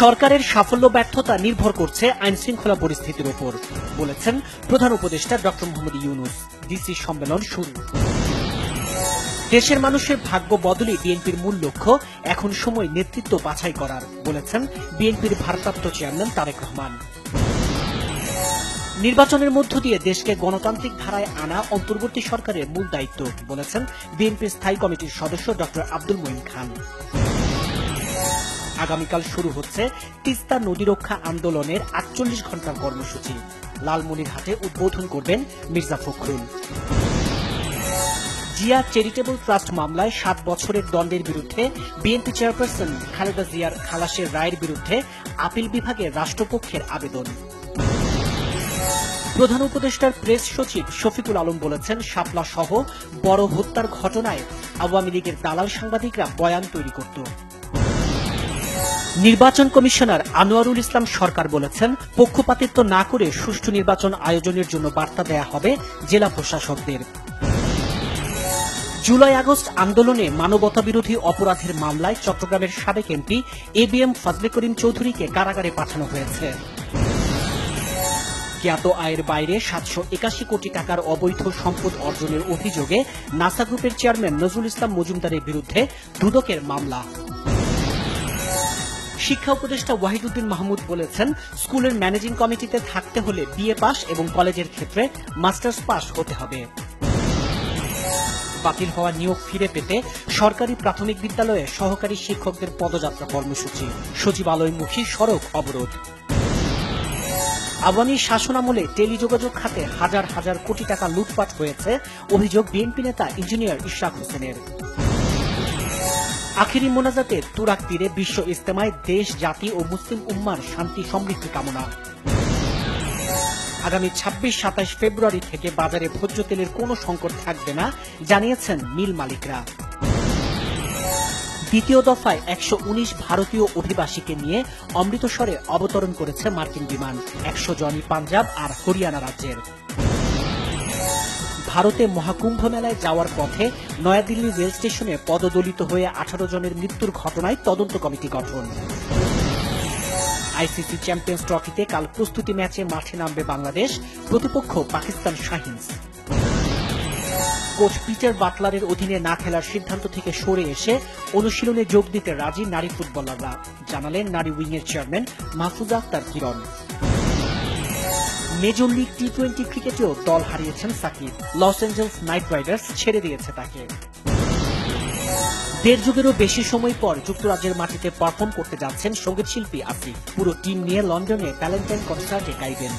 সরকারের সাফল্য ব্যর্থতা নির্ভর করছে আইন শৃঙ্খলা পরিস্থিতির উপর, বলেছেন প্রধান উপদেষ্টা ডক্টর মোহাম্মদ ইউনূস। ডিসি সম্মেলন শুরু। দেশের মানুষের ভাগ্য বদলই বিএনপির মূল লক্ষ্য, এখন সময় নেতৃত্ব বাছাই করার, বলেছেন বিএনপির ভারপ্রাপ্ত চেয়ারম্যান তারেক রহমান। নির্বাচনের মধ্য দিয়ে দেশকে গণতান্ত্রিক ধারায় আনা অন্তর্বর্তী সরকারের মূল দায়িত্ব, বলেছেন বিএনপির স্থায়ী কমিটির সদস্য ডক্টর আব্দুল মঈন খান। আগামীকাল শুরু হচ্ছে তিস্তা নদী রক্ষা আন্দোলনের ৪৮ ঘণ্টার কর্মসূচি। লালমনিরহাটে উদ্বোধন করবেন মির্জা ফখরুল। জিয়া চ্যারিটেবল ট্রাস্ট মামলায় ৭ বছরের দণ্ডের বিরুদ্ধে বিএনপি চেয়ারপারসন খালেদা জিয়ার খালাসের রায়ের বিরুদ্ধে আপিল বিভাগে রাষ্ট্রপক্ষের আবেদন। প্রধান উপদেষ্টার প্রেস সচিব শফিকুল আলম বলেছেন, শাপলা সহ বড় হত্যার ঘটনায় আওয়ামী লীগের দালাল সাংবাদিকরা বয়ান তৈরি করত। নির্বাচন কমিশনার আনোয়ারুল ইসলাম সরকার বলেছেন, পক্ষপাতিত্ব না করে সুষ্ঠু নির্বাচন আয়োজনের জন্য বার্তা দেয়া হবে জেলা প্রশাসকদের। জুলাই আগস্ট আন্দোলনে মানবতাবিরোধী অপরাধের মামলায় চট্টগ্রামের সাবেক এমপি এবিএম ফজলে করিম চৌধুরীকে কারাগারে পাঠানো হয়েছে। জ্ঞাত আয়ের বাইরে ৭৮১ কোটি টাকার অবৈধ সম্পদ অর্জনের অভিযোগে নাসা গ্রুপের চেয়ারম্যান নজরুল ইসলাম মজুমদারের বিরুদ্ধে দুদকের মামলা। শিক্ষা উপদেষ্টা ওয়াহিদুদ্দিন মাহমুদ বলেছেন, স্কুলের ম্যানেজিং কমিটিতে থাকতে হলে বিএ পাস এবং কলেজের ক্ষেত্রে মাস্টার্স পাস হতে হবে। বাতিল হওয়া নিয়োগ ফিরে পেতে সরকারি প্রাথমিক বিদ্যালয়ে সহকারী শিক্ষকদের পদযাত্রা কর্মসূচি, সচিবালয়মুখী সড়ক অবরোধ। আওয়ামী শাসনামলে টেলিযোগাযোগ খাতে হাজার হাজার কোটি টাকা লুটপাট হয়েছে, অভিযোগ বিএনপি নেতা ইঞ্জিনিয়ার ইশরাক হোসেনের। আখিরি মোনাজাতে তুরাগ তীরে বিশ্ব ইজতেমায় দেশ, জাতি ও মুসলিম উম্মার শান্তি সমৃদ্ধি কামনা। আগামী ২৬-২৭ ফেব্রুয়ারি থেকে বাজারে ভোজ্য তেলের কোনো সংকট থাকবে না, জানিয়েছেন মিল মালিকরা। দ্বিতীয় দফায় ১১৯ ভারতীয় অভিবাসীকে নিয়ে অমৃতসরে অবতরণ করেছে মার্কিন বিমান। ১০০ জনই পাঞ্জাব আর হরিয়ানা রাজ্যের। ভারতে মহাকুম্ভ মেলায় যাওয়ার পথে নয়াদিল্লি রেল স্টেশনে পদদলিত হয়ে ১৮ জনের মৃত্যুর ঘটনায় তদন্ত কমিটি গঠন। আইসিসি চ্যাম্পিয়ন্স ট্রফিতে কাল প্রস্তুতি ম্যাচে মাঠে নামবে বাংলাদেশ, প্রতিপক্ষ পাকিস্তান শাহিনস। কোচ পিটার বাটলারের অধীনে না খেলার সিদ্ধান্ত থেকে সরে এসে অনুশীলনে যোগ দিতে রাজি নারী ফুটবলাররা, জানালেন নারী উইংয়ের chairman Mahfuza Akter Kiron. Major league টি-20 ক্রিকেটেও দল হারিয়েছেন Shakib, Los Angeles Knight Riders ছেড়ে দিয়েছে তাকে। ১.৫ যুগেরও বেশি সময় পর যুক্তরাজ্যের মাটিতে পারফর্ম করতে যাচ্ছেন সঙ্গীত শিল্পী আসিফ। পুরো টিম নিয়ে লন্ডনে ভ্যালেন্টাইন কনসার্টে গাইবেন।